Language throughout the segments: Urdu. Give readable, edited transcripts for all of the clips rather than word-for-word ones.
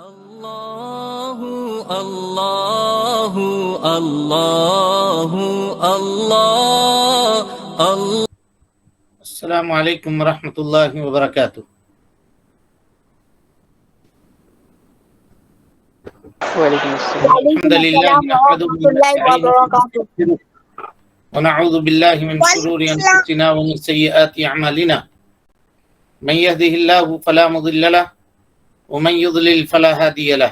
اللہ اللہ اللہ اللہ اللہ۔ السلام علیکم ورحمۃ اللہ وبرکاتہ۔ وعلیکم السلام۔ الحمد للہ نحمده ونستعینه ونعوذ باللہ من شرور انفسنا ومن سیئات اعمالنا، من يهده الله فلا مضل له ومن يضلل فلا هادي له،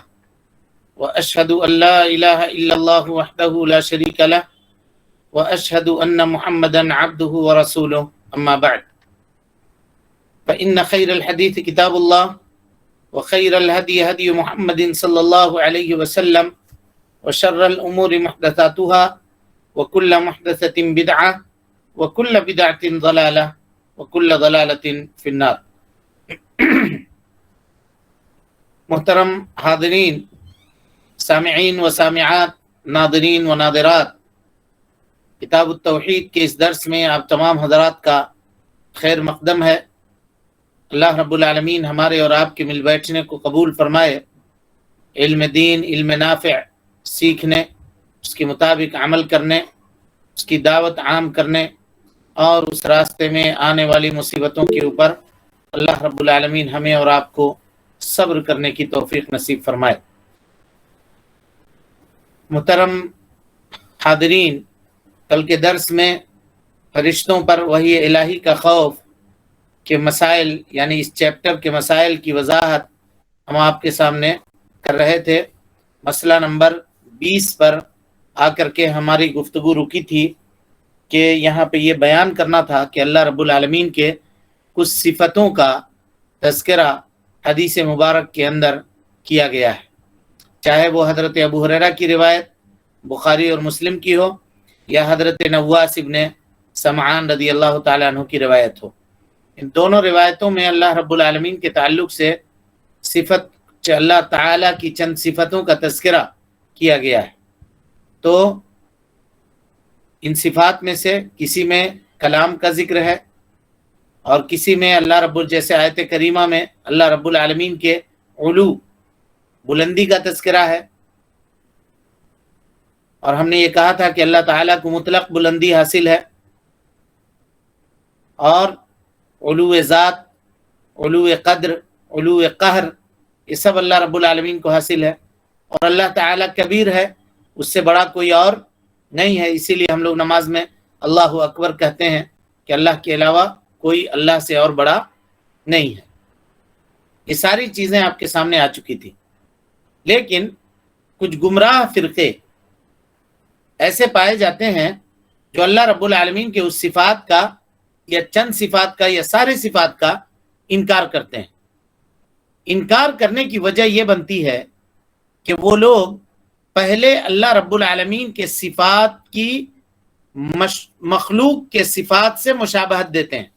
واشهد ان لا اله الا الله وحده لا شريك له، واشهد ان محمدا عبده ورسوله، اما بعد فان خير الحديث كتاب الله، وخير الهدي هدي محمد صلى الله عليه وسلم، وشر الأمور محدثاتها، وكل محدثة بدعة، وكل بدعة ضلالة، وكل ضلالة في النار۔ محترم حاضرین، سامعین و سامعات، ناظرین و ناظرات، کتاب التوحید کے اس درس میں آپ تمام حضرات کا خیر مقدم ہے۔ اللہ رب العالمین ہمارے اور آپ کے مل بیٹھنے کو قبول فرمائے، علم دین، علم نافع سیکھنے، اس کے مطابق عمل کرنے، اس کی دعوت عام کرنے اور اس راستے میں آنے والی مصیبتوں کے اوپر اللہ رب العالمین ہمیں اور آپ کو صبر کرنے کی توفیق نصیب فرمائے۔ محترم حاضرین، کل کے درس میں فرشتوں پر وحی الہی کا خوف کے مسائل، یعنی اس چیپٹر کے مسائل کی وضاحت ہم آپ کے سامنے کر رہے تھے۔ مسئلہ نمبر 20 پر آ کر کے ہماری گفتگو رکی تھی کہ یہاں پہ یہ بیان کرنا تھا کہ اللہ رب العالمین کے کچھ صفتوں کا تذکرہ حدیث مبارک کے اندر کیا گیا ہے، چاہے وہ حضرت ابو ہریرہ کی روایت بخاری اور مسلم کی ہو، یا حضرت نواس ابن سمعان رضی اللہ تعالیٰ عنہ کی روایت ہو۔ ان دونوں روایتوں میں اللہ رب العالمین کے تعلق سے اللہ تعالیٰ کی چند صفتوں کا تذکرہ کیا گیا ہے۔ تو ان صفات میں سے کسی میں کلام کا ذکر ہے، اور کسی میں اللہ جیسے آیت کریمہ میں اللہ رب العالمین کے علو، بلندی کا تذکرہ ہے، اور ہم نے یہ کہا تھا کہ اللہ تعالیٰ کو مطلق بلندی حاصل ہے، اور علو ذات، علو قدر، علو قہر، یہ سب اللہ رب العالمین کو حاصل ہے، اور اللہ تعالیٰ کبیر ہے، اس سے بڑا کوئی اور نہیں ہے۔ اسی لیے ہم لوگ نماز میں اللہ اکبر کہتے ہیں کہ اللہ کے علاوہ کوئی اللہ سے اور بڑا نہیں ہے۔ یہ ساری چیزیں آپ کے سامنے آ چکی تھی، لیکن کچھ گمراہ فرقے ایسے پائے جاتے ہیں جو اللہ رب العالمین کے اس صفات کا یا چند صفات کا یا سارے صفات کا انکار کرتے ہیں۔ انکار کرنے کی وجہ یہ بنتی ہے کہ وہ لوگ پہلے اللہ رب العالمین کے صفات کی مخلوق کے صفات سے مشابہت دیتے ہیں۔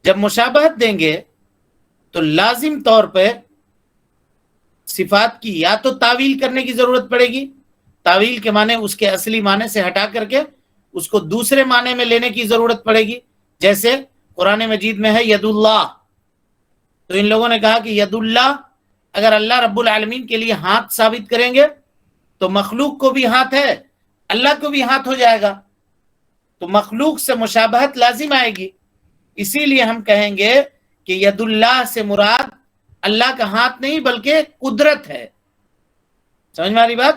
جب مشابہت دیں گے تو لازم طور پہ صفات کی یا تو تعویل کرنے کی ضرورت پڑے گی، تعویل کے معنی اس کے اصلی معنی سے ہٹا کر کے اس کو دوسرے معنی میں لینے کی ضرورت پڑے گی۔ جیسے قرآن مجید میں ہے ید اللہ، تو ان لوگوں نے کہا کہ ید اللہ اگر اللہ رب العالمین کے لیے ہاتھ ثابت کریں گے تو مخلوق کو بھی ہاتھ ہے، اللہ کو بھی ہاتھ ہو جائے گا، تو مخلوق سے مشابہت لازم آئے گی۔ اسی لیے ہم کہیں گے کہ ید اللہ سے مراد اللہ کا ہاتھ نہیں بلکہ قدرت ہے۔ سمجھ میں آ رہی بات؟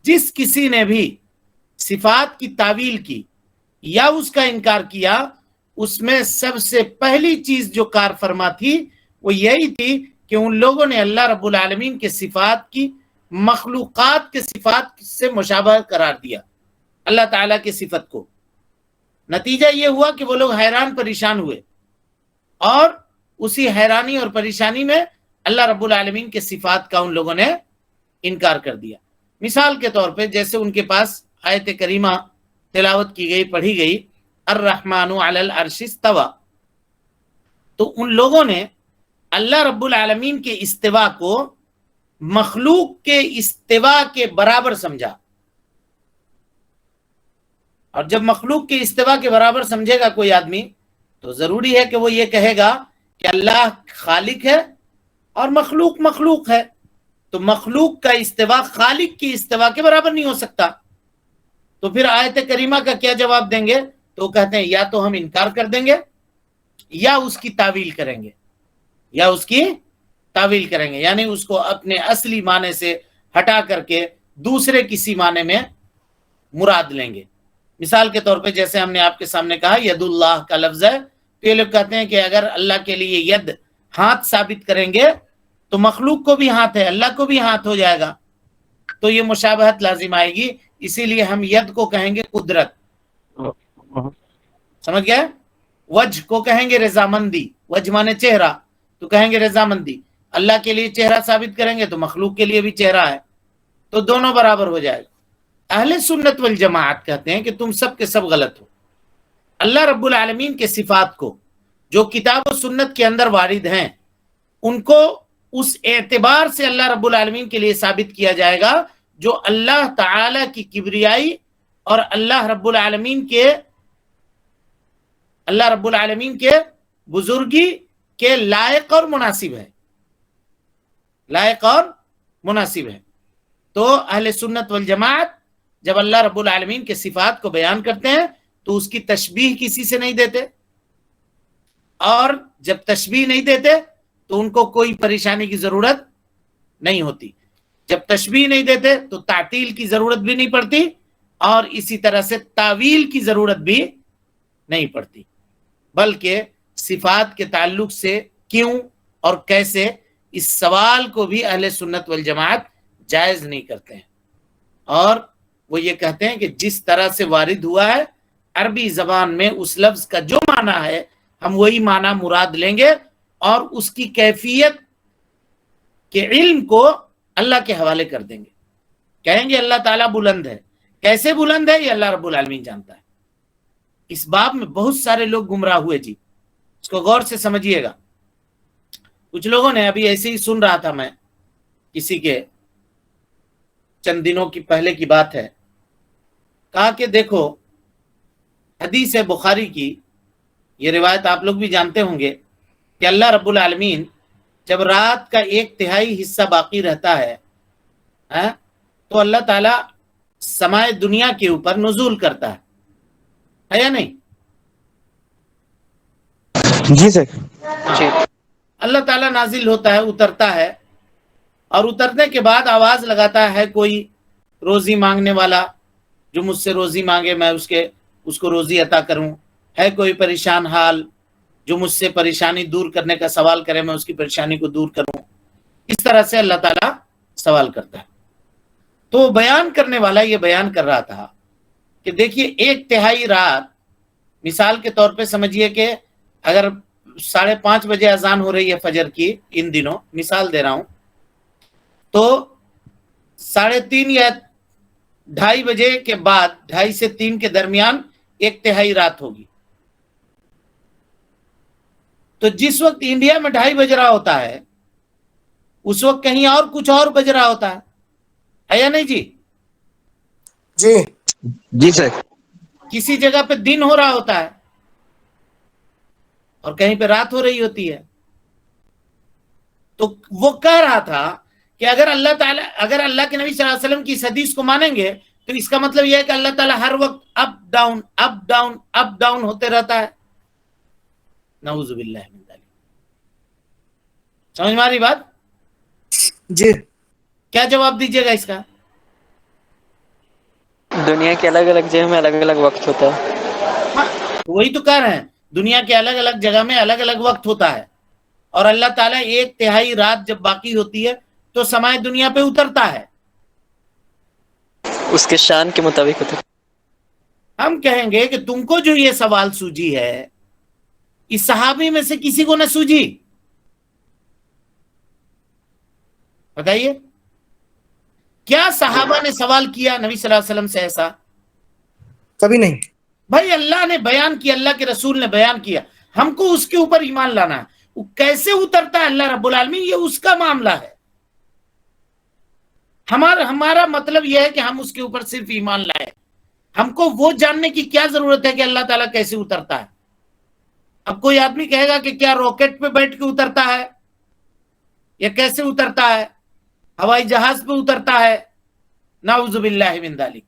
جس کسی نے بھی صفات کی تعویل کی یا اس کا انکار کیا، اس میں سب سے پہلی چیز جو کار فرما تھی وہ یہی تھی کہ ان لوگوں نے اللہ رب العالمین کے صفات کی مخلوقات کے صفات سے مشابہ قرار دیا اللہ تعالیٰ کی صفت کو۔ نتیجہ یہ ہوا کہ وہ لوگ حیران پریشان ہوئے، اور اسی حیرانی اور پریشانی میں اللہ رب العالمین کے صفات کا ان لوگوں نے انکار کر دیا۔ مثال کے طور پہ جیسے ان کے پاس آیت کریمہ تلاوت کی گئی، پڑھی گئی، الرحمن علی العرش استوى، تو ان لوگوں نے اللہ رب العالمین کے استوا کو مخلوق کے استوا کے برابر سمجھا، اور جب مخلوق کے استوا کے برابر سمجھے گا کوئی آدمی تو ضروری ہے کہ وہ یہ کہے گا کہ اللہ خالق ہے اور مخلوق مخلوق ہے، تو مخلوق کا استوا خالق کی استوا کے برابر نہیں ہو سکتا. تو پھر آیت کریمہ کا کیا جواب دیں گے؟ تو وہ کہتے ہیں یا تو ہم انکار کر دیں گے یا اس کی تعویل کریں گے، یا اس کی تعویل کریں گے، یعنی اس کو اپنے اصلی معنی سے ہٹا کر کے دوسرے کسی معنی میں مراد لیں گے. مثال کے طور پہ جیسے ہم نے آپ کے سامنے کہا ید اللہ کا لفظ ہے، تو یہ لوگ کہتے ہیں کہ اگر اللہ کے لیے ید ہاتھ ثابت کریں گے تو مخلوق کو بھی ہاتھ ہے، اللہ کو بھی ہاتھ ہو جائے گا، تو یہ مشابہت لازم آئے گی. اسی لیے ہم ید کو کہیں گے قدرت، سمجھ گئے؟ وجہ کو کہیں گے رضامندی، وجہ مانے چہرہ، تو کہیں گے رضامندی. اللہ کے لیے چہرہ ثابت کریں گے تو مخلوق کے لیے بھی چہرہ ہے، تو دونوں برابر ہو جائے گا. اہل سنت والجماعت کہتے ہیں کہ تم سب کے سب غلط ہو. اللہ رب العالمین کے صفات کو جو کتاب و سنت کے اندر وارد ہیں ان کو اس اعتبار سے اللہ رب العالمین کے لیے ثابت کیا جائے گا جو اللہ تعالی کی کبریائی اور اللہ رب العالمین کے بزرگی کے لائق اور مناسب ہے، لائق اور مناسب ہے. تو اہل سنت والجماعت جب اللہ رب العالمین کے صفات کو بیان کرتے ہیں تو اس کی تشبیہ کسی سے نہیں دیتے، اور جب تشبیہ نہیں دیتے تو ان کو کوئی پریشانی کی ضرورت نہیں ہوتی. جب تشبیہ نہیں دیتے تو تعطیل کی ضرورت بھی نہیں پڑتی، اور اسی طرح سے تعویل کی ضرورت بھی نہیں پڑتی، بلکہ صفات کے تعلق سے کیوں اور کیسے اس سوال کو بھی اہل سنت والجماعت جائز نہیں کرتے ہیں. اور وہ یہ کہتے ہیں کہ جس طرح سے وارد ہوا ہے عربی زبان میں اس لفظ کا جو معنی ہے ہم وہی معنی مراد لیں گے، اور اس کی کیفیت کے علم کو اللہ کے حوالے کر دیں گے. کہیں گے اللہ تعالیٰ بلند ہے، کیسے بلند ہے یہ اللہ رب العالمین جانتا ہے. اس باب میں بہت سارے لوگ گمراہ ہوئے جی، اس کو غور سے سمجھیے گا. کچھ لوگوں نے ابھی ایسے ہی سن رہا تھا میں کسی کے، چند دنوں کی پہلے کی بات ہے، کہا کہ دیکھو حدیث بخاری کی یہ روایت آپ لوگ بھی جانتے ہوں گے کہ اللہ رب العالمین جب رات کا 1/3 حصہ باقی رہتا ہے تو اللہ تعالیٰ سمائے دنیا کے اوپر نزول کرتا ہے یا نہیں؟ جی سر. جی اللہ تعالیٰ نازل ہوتا ہے، اترتا ہے، اور اترنے کے بعد آواز لگاتا ہے کوئی روزی مانگنے والا جو مجھ سے روزی مانگے میں اس کو روزی عطا کروں، ہے کوئی پریشان حال جو مجھ سے پریشانی دور کرنے کا سوال کرے میں اس کی پریشانی کو دور کروں. اس طرح سے اللہ تعالیٰ سوال کرتا ہے. تو بیان کرنے والا یہ بیان کر رہا تھا کہ دیکھیے 1/3 رات، مثال کے طور پہ سمجھیے کہ اگر 5:30 بجے اذان ہو رہی ہے فجر کی ان دنوں، مثال دے رہا ہوں، تو 3:30 یا 2:30 بجے کے بعد 2:30 سے 3 کے درمیان 1/3 رات ہوگی. تو جس وقت انڈیا میں 2:30 بج رہا ہوتا ہے اس وقت کہیں اور کچھ اور بج رہا ہوتا ہے یا نہیں جی؟ جی جی سر. کسی جگہ پہ دن ہو رہا ہوتا ہے اور کہیں پہ رات ہو رہی ہوتی ہے. تو وہ کہہ رہا تھا کہ اگر اللہ کے نبی صلی اللہ علیہ وسلم کی اس حدیث کو مانیں گے تو اس کا مطلب یہ ہے کہ اللہ تعالیٰ ہر وقت up down up down up down ہوتے رہتا ہے. نعوذ باللہ من ذالک. سمجھ میں آ رہی بات؟ جی. کیا جواب دیجیے گا اس کا؟ دنیا کے الگ الگ جگہ میں الگ الگ وقت ہوتا ہے. وہی تو کہہ رہے ہیں، دنیا کے الگ الگ جگہ میں الگ الگ وقت ہوتا ہے، اور اللہ تعالیٰ 1/3 رات جب باقی ہوتی ہے تو سمائے دنیا پہ اترتا ہے. اس کے شان کے مطابق ہوتا ہے. ہم کہیں گے کہ تم کو جو یہ سوال سوجی ہے اس صحابی میں سے کسی کو نہ سوجی، بتائیے کیا صحابہ نے سوال کیا نبی صلی اللہ علیہ وسلم سے ایسا؟ کبھی نہیں. بھائی اللہ نے بیان کیا، اللہ کے رسول نے بیان کیا، ہم کو اس کے اوپر ایمان لانا ہے. وہ کیسے اترتا ہے اللہ رب العالمین یہ اس کا معاملہ ہے. ہمارا مطلب یہ ہے کہ ہم اس کے اوپر صرف ایمان لائے. ہم کو وہ جاننے کی کیا ضرورت ہے کہ اللہ تعالیٰ کیسے اترتا ہے؟ اب کوئی آدمی کہے گا کہ کیا راکٹ پہ بیٹھ کے اترتا ہے؟ یہ کیسے اترتا ہے؟ ہوائی جہاز پہ اترتا ہے، نعوذ باللہ من ذالک۔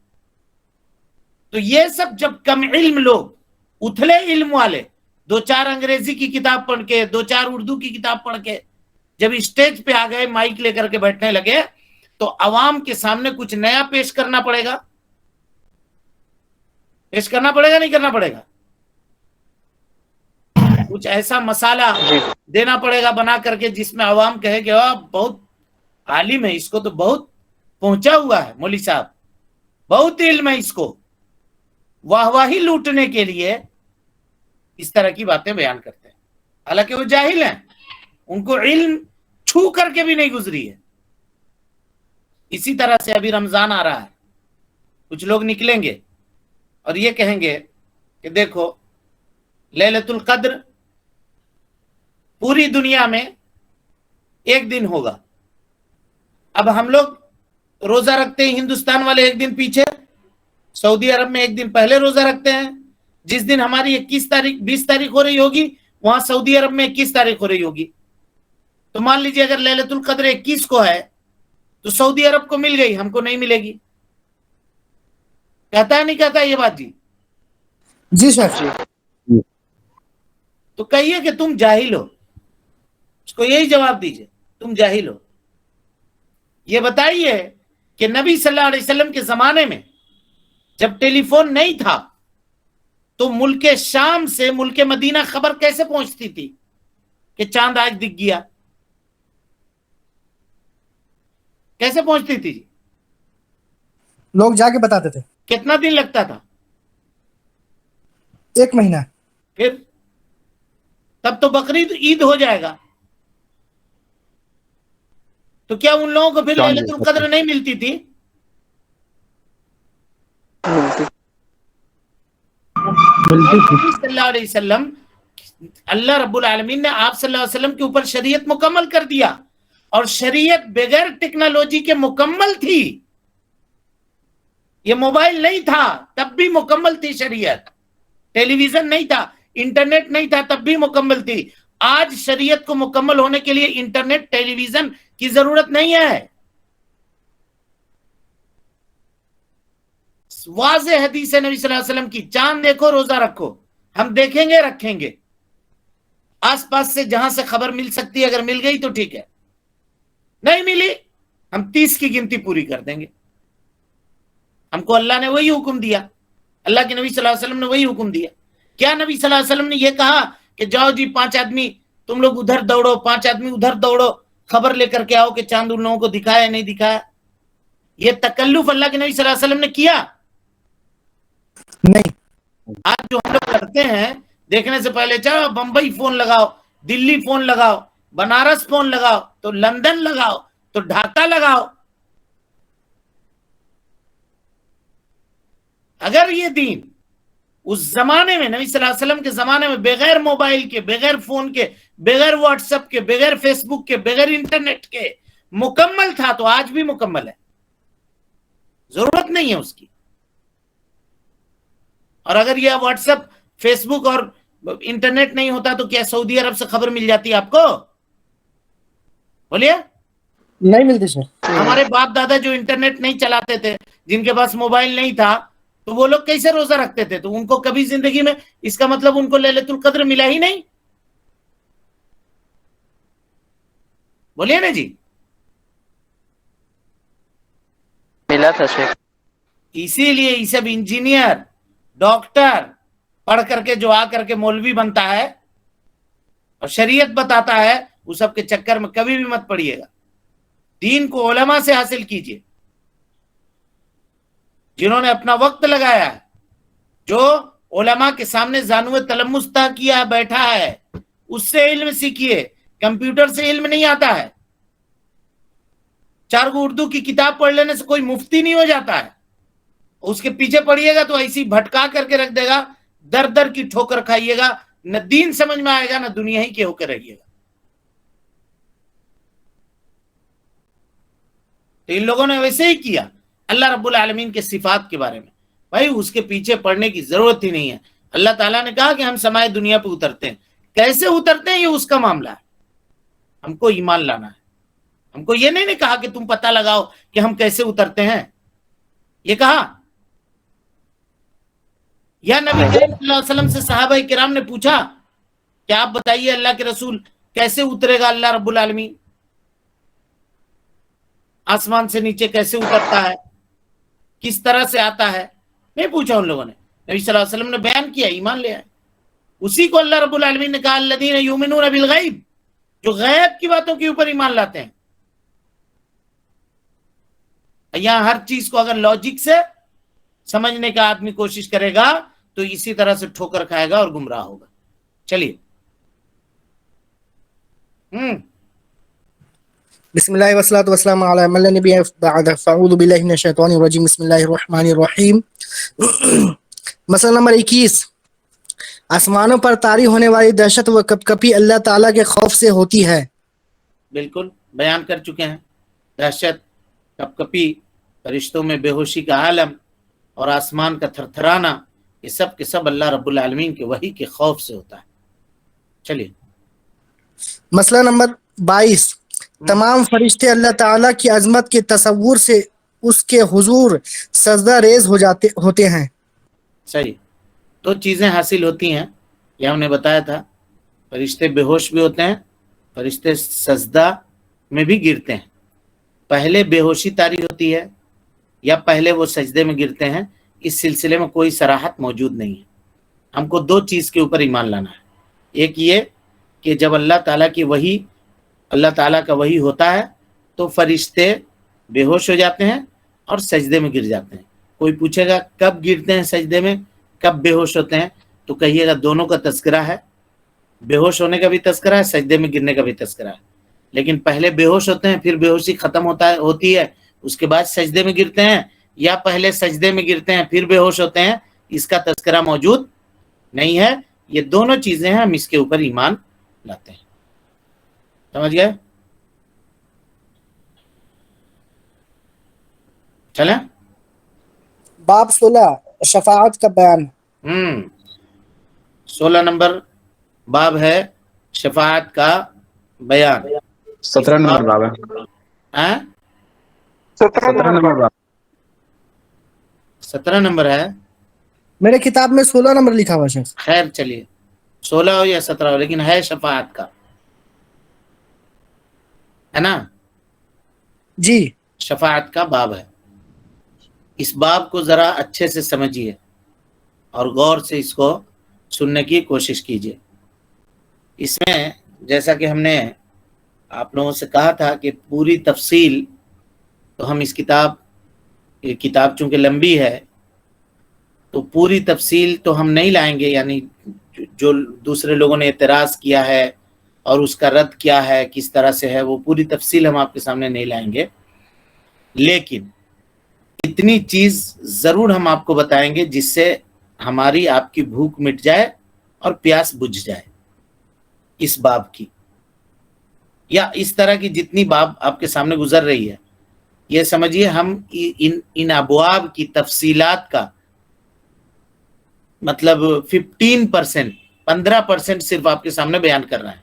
تو یہ سب جب کم علم لوگ، اتھلے علم والے، 2-4 انگریزی کی کتاب پڑھ کے، 2-4 اردو کی کتاب پڑھ کے جب اسٹیج پہ آ گئے، مائک لے کر کے بیٹھنے لگے، تو عوام کے سامنے کچھ نیا پیش کرنا پڑے گا، پیش کرنا پڑے گا نہیں کرنا پڑے گا؟ کچھ ایسا مسالہ دینا پڑے گا بنا کر کے جس میں عوام کہے کہ بہت عالم ہے، اس کو تو بہت پہنچا ہوا ہے مولوی صاحب، بہت علم ہے اس کو۔ واہ واہی لوٹنے کے لیے اس طرح کی باتیں بیان کرتے ہیں، حالانکہ وہ جاہل ہیں، ان کو علم چھو کر کے بھی نہیں گزری ہے۔ اسی طرح سے ابھی رمضان آ رہا ہے، کچھ لوگ نکلیں گے اور یہ کہیں گے کہ دیکھو لیلۃ القدر پوری دنیا میں ایک دن ہوگا، اب ہم لوگ روزہ رکھتے ہیں، ہندوستان والے ایک دن پیچھے، سعودی عرب میں ایک دن پہلے روزہ رکھتے ہیں، جس دن ہماری 20 تاریخ ہو رہی ہوگی وہاں سعودی عرب میں 21 تاریخ ہو رہی ہوگی۔ تو مان لیجئے اگر لیلۃ القدر 21 کو ہے تو سعودی عرب کو مل گئی، ہم کو نہیں ملے گی۔ کہتا ہے نہیں کہتا یہ بات؟ جی سر۔ تو کہیے کہ تم جاہل ہو، اس کو یہی جواب دیجئے، تم جاہل ہو۔ یہ بتائیے کہ نبی صلی اللہ علیہ وسلم کے زمانے میں جب ٹیلی فون نہیں تھا تو ملک شام سے ملک مدینہ خبر کیسے پہنچتی تھی کہ چاند آج دکھ گیا؟ کیسے پہنچتی تھی؟ لوگ جا کے بتاتے تھے۔ کتنا دن لگتا تھا؟ 1 مہینہ۔ پھر تب تو بقرعید عید ہو جائے گا، تو کیا ان لوگوں کو پھر لیلۃ القدر نہیں ملتی تھی؟ صلی اللہ علیہ وسلم، اللہ رب العالمین نے آپ صلی اللہ علیہ وسلم کے اوپر شریعت مکمل کر دیا، اور شریعت بغیر ٹیکنالوجی کے مکمل تھی۔ یہ موبائل نہیں تھا تب بھی مکمل تھی شریعت، ٹیلی ویژن نہیں تھا، انٹرنیٹ نہیں تھا تب بھی مکمل تھی۔ آج شریعت کو مکمل ہونے کے لیے انٹرنیٹ، ٹیلی ویژن کی ضرورت نہیں ہے۔ واضح حدیث ہے نبی صلی اللہ علیہ وسلم کی، چاند دیکھو روزہ رکھو، ہم دیکھیں گے رکھیں گے، آس پاس سے جہاں سے خبر مل سکتی ہے اگر مل گئی تو ٹھیک ہے، نہیں ملی ہم 30 کی گنتی پوری کر دیں گے۔ ہم کو اللہ نے وہی حکم دیا، اللہ کے نبی صلی اللہ علیہ وسلم نے وہی حکم دیا۔ کیا نبی صلی اللہ علیہ وسلم نے یہ کہا کہ جاؤ جی 5 آدمی تم لوگ ادھر دوڑو، 5 آدمی ادھر دوڑو، خبر لے کر کے آؤ کہ چاند ان لوگوں کو دکھایا نہیں دکھایا؟ یہ تکلف اللہ کے نبی صلی اللہ علیہ وسلم نے کیا نہیں۔ آج جو ہم لوگ کرتے ہیں، دیکھنے سے پہلے چلو بمبئی فون لگاؤ، دلی فون لگاؤ، بنارس فون لگاؤ، تو لندن لگاؤ، تو ڈھاکہ لگاؤ۔ اگر یہ دین اس زمانے میں، نبی صلی اللہ علیہ وسلم کے زمانے میں، بغیر موبائل کے، بغیر فون کے، بغیر واٹس ایپ کے، بغیر فیس بک کے، بغیر انٹرنیٹ کے مکمل تھا تو آج بھی مکمل ہے، ضرورت نہیں ہے اس کی۔ اور اگر یہ واٹس ایپ، فیس بک اور انٹرنیٹ نہیں ہوتا تو کیا سعودی عرب سے خبر مل جاتی آپ کو؟ بولیے۔ نہیں ملتی سر۔ ہمارے باپ دادا جو انٹرنیٹ نہیں چلاتے تھے، جن کے پاس موبائل نہیں تھا، تو وہ لوگ کیسے روزہ رکھتے تھے؟ تو ان کو کبھی زندگی میں، اس کا مطلب ان کو لیلۃ القدر ملا ہی نہیں۔ بولیے نا جی۔ ملا تھا شیخ۔ اسی لیے یہ سب انجینئر، ڈاکٹر پڑھ کر کے جو آ کر کے مولوی بنتا ہے اور شریعت بتاتا ہے، وہ سب کے چکر میں کبھی بھی مت پڑیے گا۔ دین کو علماء سے حاصل کیجئے، جنہوں نے اپنا وقت لگایا ہے، جو علماء کے سامنے زانو تلمس طے کیا بیٹھا ہے، اس سے علم سیکھیے۔ کمپیوٹر سے علم نہیں آتا ہے، 4 اردو کی کتاب پڑھ لینے سے کوئی مفتی نہیں ہو جاتا ہے۔ اس کے پیچھے پڑھیے گا تو ایسی بھٹکا کر کے رکھ دے گا، در در کی ٹھوکر کھائیے گا، نہ دین سمجھ میں آئے گا نہ دنیا ہی کے ہو کر رہیے گا۔ تو ان لوگوں نے ویسے ہی کیا اللہ رب العالمین کے صفات کے بارے میں۔ بھائی اس کے پیچھے پڑھنے کی ضرورت ہی نہیں ہے۔ اللہ تعالیٰ نے کہا کہ ہم سمائے دنیا پہ اترتے ہیں، کیسے اترتے ہیں یہ اس کا معاملہ ہے، ہم کو ایمان لانا ہے۔ ہم کو یہ نہیں کہا کہ تم پتہ لگاؤ کہ ہم کیسے اترتے ہیں، یہ کہا؟ یا نبی کریم صلی اللہ علیہ وسلم سے صحابہ کرام نے پوچھا کہ آپ بتائیے اللہ کے رسول کیسے اترے گا اللہ رب العالمین، آسمان سے نیچے کیسے اترتا ہے، کس طرح سے آتا ہے؟ نہیں پوچھا ان لوگوں نے، نبی صلی اللہ علیہ وسلم نے بیان کیا، ایمان لے آئے. اسی کو اللہ رب العالمین نے کہا الذین یؤمنون بالغیب، جو غیب کی باتوں کے اوپر ایمان لاتے ہیں. یہاں ہر چیز کو اگر لاجک سے سمجھنے کا آدمی کوشش کرے گا تو اسی طرح سے ٹھوکر کھائے گا اور گمراہ ہوگا. چلیے بسم اللہ والصلاة والسلام علی من لا نبی بعد فاعوذ باللہ من الشیطان الرجیم بسم اللہ الرحمن الرحیم. مسئلہ نمبر 21. آسمانوں پر طاری ہونے والی دہشت و کپکپی اللہ تعالیٰ کے خوف سے ہوتی ہے. بالکل بیان کر چکے ہیں. دہشت، کپکپی، فرشتوں میں بے ہوشی کا عالم اور آسمان کا تھرتھرانا، یہ سب کے سب اللہ رب العالمین کے وحی کے خوف سے ہوتا ہے. چلیے مسئلہ نمبر 22. تمام فرشتے اللہ تعالیٰ کی عظمت کے تصور سے اس کے حضور سجدہ ریز ہوتے ہیں. صحیح. دو چیزیں حاصل ہوتی ہیں، یہ ہم نے بتایا تھا. فرشتے بے ہوش بھی ہوتے ہیں، فرشتے سجدہ میں بھی گرتے ہیں. پہلے بے ہوشی طاری ہوتی ہے یا پہلے وہ سجدے میں گرتے ہیں، اس سلسلے میں کوئی صراحت موجود نہیں ہے. ہم کو دو چیز کے اوپر ایمان لانا ہے. ایک یہ کہ جب اللہ تعالیٰ کی وحی، اللہ تعالیٰ کا وحی ہوتا ہے تو فرشتے بے ہوش ہو جاتے ہیں اور سجدے میں گر جاتے ہیں. کوئی پوچھے گا کب گرتے ہیں سجدے میں، کب بے ہوش ہوتے ہیں، تو کہیے گا دونوں کا تذکرہ ہے. بے ہوش ہونے کا بھی تذکرہ ہے، سجدے میں گرنے کا بھی تذکرہ ہے. لیکن پہلے بے ہوش ہوتے ہیں، پھر بے ہوشی ختم ہوتی ہے، اس کے بعد سجدے میں گرتے ہیں، یا پہلے سجدے میں گرتے ہیں پھر بے ہوش ہوتے ہیں، اس کا تذکرہ موجود نہیں ہے. یہ دونوں چیزیں ہیں، ہم اس کے اوپر ایمان لاتے ہیں. سمجھ گئے؟ چلیں باب 16 شفاعت کا بیان. 16 نمبر باب ہے شفاعت کا بیان. 17 نمبر باب ہے. 17 نمبر باب. 17 نمبر ہے. میرے کتاب میں 16 نمبر لکھا ہوا ہے. خیر چلیے 16 ہو یا 17 ہو، لیکن ہے شفاعت کا، ہے نا؟ جی شفاعت کا باب ہے. اس باب کو ذرا اچھے سے سمجھیے اور غور سے اس کو سننے کی کوشش کیجیے. اس میں جیسا کہ ہم نے آپ لوگوں سے کہا تھا کہ پوری تفصیل تو ہم اس یہ کتاب چونکہ لمبی ہے تو پوری تفصیل تو ہم نہیں لائیں گے، یعنی جو دوسرے لوگوں نے اعتراض کیا ہے اور اس کا رد کیا ہے کس طرح سے ہے، وہ پوری تفصیل ہم آپ کے سامنے نہیں لائیں گے. لیکن اتنی چیز ضرور ہم آپ کو بتائیں گے جس سے ہماری آپ کی بھوک مٹ جائے اور پیاس بجھ جائے اس باب کی، یا اس طرح کی جتنی باب آپ کے سامنے گزر رہی ہے. یہ سمجھیے ہم ان ابواب کی تفصیلات کا مطلب 15% صرف آپ کے سامنے بیان کر رہے ہیں.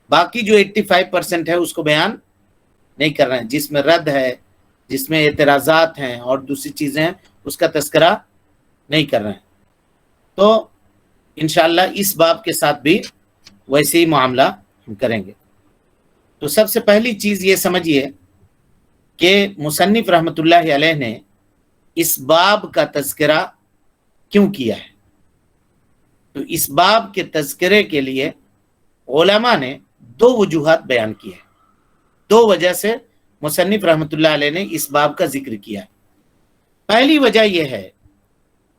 باقی جو 85% ہے اس کو بیان نہیں کر رہے ہیں، جس میں رد ہے، جس میں اعتراضات ہیں اور دوسری چیزیں ہیں، اس کا تذکرہ نہیں کر رہے ہیں. تو انشاءاللہ اس باب کے ساتھ بھی ویسے ہی معاملہ ہم کریں گے. تو سب سے پہلی چیز یہ سمجھیے کہ مصنف رحمۃ اللہ علیہ نے اس باب کا تذکرہ کیوں کیا ہے. تو اس باب کے تذکرے کے لیے علماء نے 2 وجوہات بیان کی ہیں. 2 وجہ سے مصنف رحمۃ اللہ علیہ نے اس باب کا ذکر کیا ہے. پہلی وجہ یہ ہے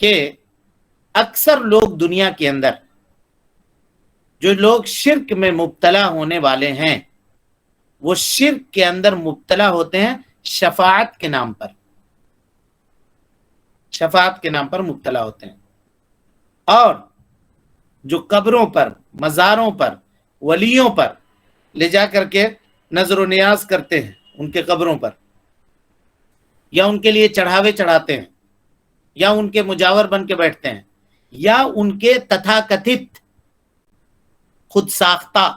کہ اکثر لوگ دنیا کے اندر جو لوگ شرک میں مبتلا ہونے والے ہیں وہ شرک کے اندر مبتلا ہوتے ہیں شفاعت کے نام پر، شفاعت کے نام پر مبتلا ہوتے ہیں. اور جو قبروں پر، مزاروں پر، ولیوں پر لے جا کر کے نظر و نیاز کرتے ہیں، ان کے قبروں پر، یا ان کے لیے چڑھاوے چڑھاتے ہیں، یا ان کے مجاور بن کے بیٹھتے ہیں، یا ان کے تتھاکتھت خود ساختہ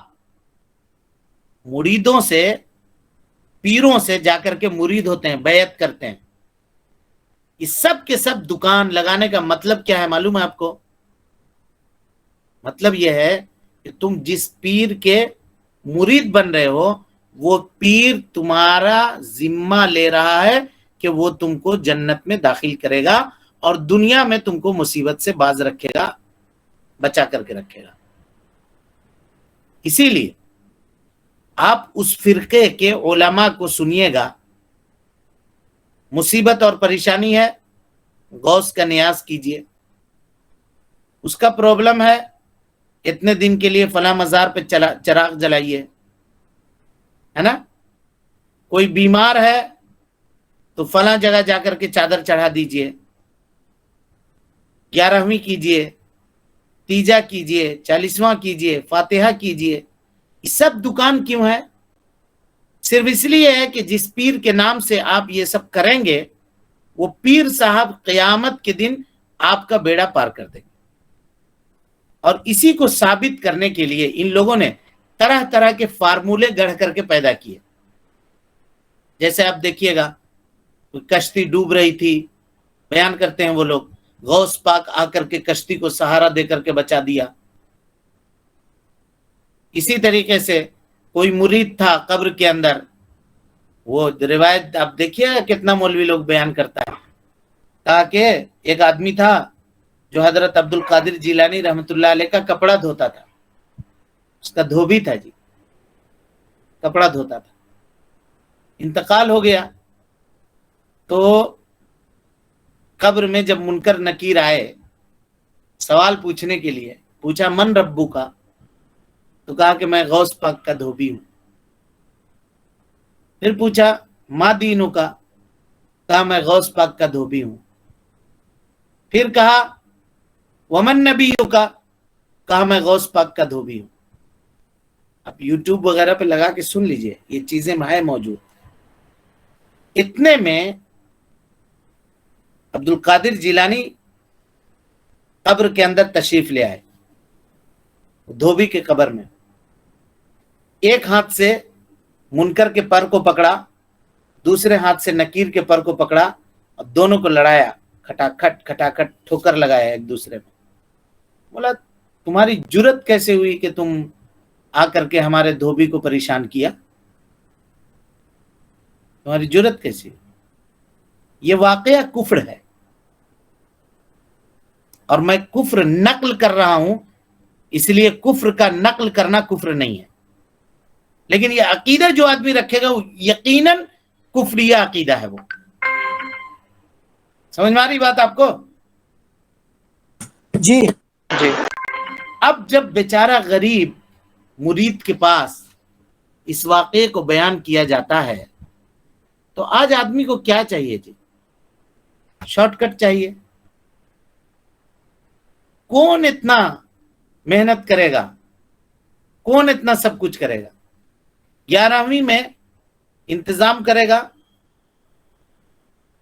مریدوں سے پیروں سے جا کر کے مرید ہوتے ہیں, بیعت کرتے ہیں. یہ سب کے سب دکان لگانے کا مطلب کیا ہے معلوم ہے آپ کو؟ مطلب یہ ہے کہ تم جس پیر کے مرید بن رہے ہو وہ پیر تمہارا ذمہ لے رہا ہے کہ وہ تم کو جنت میں داخل کرے گا اور دنیا میں تم کو مصیبت سے باز رکھے گا, بچا کر کے رکھے گا. اسی لیے آپ اس فرقے کے علماء کو سنیے گا, مصیبت اور پریشانی ہے غوث کا نیاز کیجئے, اس کا پرابلم ہے اتنے دن کے لیے فلاں مزار پہ چراغ جلائیے, ہے نا. کوئی بیمار ہے تو فلاں جگہ جا کر کے چادر چڑھا دیجئے, 11ویں کیجئے, تیجا کیجئے, 40واں کیجئے, فاتحہ کیجئے. یہ سب دکان کیوں ہے؟ صرف اس لیے ہے کہ جس پیر کے نام سے آپ یہ سب کریں گے وہ پیر صاحب قیامت کے دن آپ کا بیڑا پار کر دیں گے. اور اسی کو ثابت کرنے کے لیے ان لوگوں نے طرح طرح کے فارمولے گڑھ کر کے پیدا کیے. جیسے آپ دیکھیے گا کشتی ڈوب رہی تھی, بیان کرتے ہیں وہ لوگ, غوث پاک آ کر کے کشتی کو سہارا دے کر کے بچا دیا. اسی طریقے سے کوئی مرید تھا قبر کے اندر, وہ روایت آپ دیکھیے کتنا مولوی لوگ بیان کرتا ہے, کہا کہ ایک آدمی تھا جو حضرت عبد القادر جیلانی رحمۃ اللہ علیہ کا کپڑا دھوتا تھا, اس کا دھوبی تھا جی, کپڑا دھوتا تھا. انتقال ہو گیا تو قبر میں جب منکر نکیر آئے سوال پوچھنے کے لیے, پوچھا من ربو کا, تو کہا کہ میں غوث پاک کا دھوبی ہوں. پھر پوچھا ما دینو کا, کہا میں غوث پاک کا دھوبی ہوں. پھر کہا ومن نبیو کا, کہا میں غوث پاک کا دھوبی ہوں. آپ یوٹیوب وغیرہ پہ لگا کے سن لیجئے, یہ چیزیں ہے موجود. اتنے میں عبد القادر جیلانی قبر کے اندر تشریف لے آئے, دھوبی کے قبر میں. ایک ہاتھ سے منکر کے پر کو پکڑا, دوسرے ہاتھ سے نکیر کے پر کو پکڑا اور دونوں کو لڑایا, کھٹاکھٹ ٹھوکر لگایا ایک دوسرے میں. بولا تمہاری جرت کیسے ہوئی کہ تم آ کر کے ہمارے دھوبی کو پریشان کیا, تمہاری جرت کیسی؟ یہ واقعہ کفر ہے اور میں کفر نقل کر رہا ہوں, اس لیے کفر کا نقل کرنا کفر نہیں ہے. لیکن یہ عقیدہ جو آدمی رکھے گا وہ یقیناً کفریہ عقیدہ ہے. وہ سمجھ میں آ رہی بات آپ کو؟ جی جی. اب جب بیچارہ غریب مرید کے پاس اس واقعے کو بیان کیا جاتا ہے تو آج آدمی کو کیا چاہیے جی؟ شارٹ کٹ چاہیے. کون اتنا محنت کرے گا, کون اتنا سب کچھ کرے گا؟ 11ویں میں انتظام کرے گا,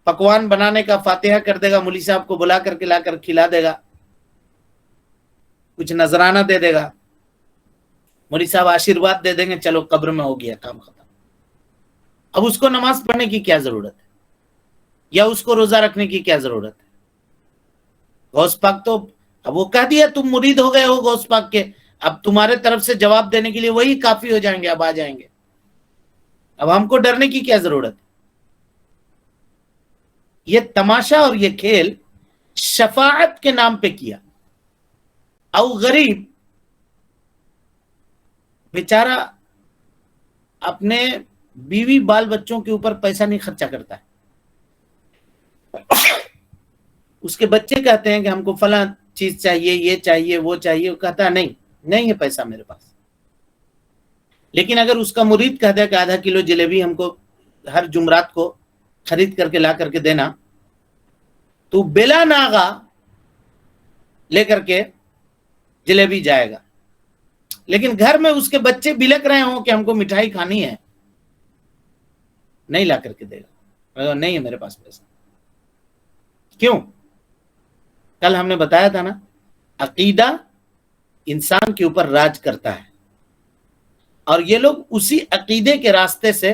پکوان بنانے کا فاتحہ کر دے گا, مولوی صاحب کو بلا کر کے لا کر کھلا دے گا, کچھ نذرانہ دے دے گا, مولوی صاحب آشیرواد دے دیں گے, چلو قبر میں ہو گیا کام ختم. اب اس کو نماز پڑھنے کی کیا ضرورت ہے, یا اس کو روزہ رکھنے کی کیا ضرورت ہے؟ غوث پاک تو اب وہ کہہ دیا تم مرید ہو گئے ہو غوث پاک کے, اب تمہارے طرف سے جواب دینے کے لیے وہی کافی ہو جائیں گے, اب آ جائیں گے. اب ہم کو ڈرنے کی کیا ضرورت ہے؟ یہ تماشا اور یہ کھیل شفاعت کے نام پہ کیا. او غریب بیچارہ اپنے بیوی بال بچوں کے اوپر پیسہ نہیں خرچہ کرتا ہے. اس کے بچے کہتے ہیں کہ ہم کو فلاں چیز چاہیے, یہ چاہیے, وہ چاہیے, وہ کہتا ہے نہیں ہے پیسہ میرے پاس. لیکن اگر اس کا مرید کہتا ہے کہ آدھا کلو جلیبی ہم کو ہر جمعرات کو خرید کر کے لا کر کے دینا, تو بلا ناغا لے کر کے جلیبی جائے گا. لیکن گھر میں اس کے بچے بلک رہے ہوں کہ ہم کو مٹھائی کھانی ہے, نہیں لا کر کے دے گا, نہیں ہے میرے پاس پیسہ. کیوں؟ کل ہم نے بتایا تھا نا, عقیدہ انسان کے اوپر راج کرتا ہے, اور یہ لوگ اسی عقیدے کے راستے سے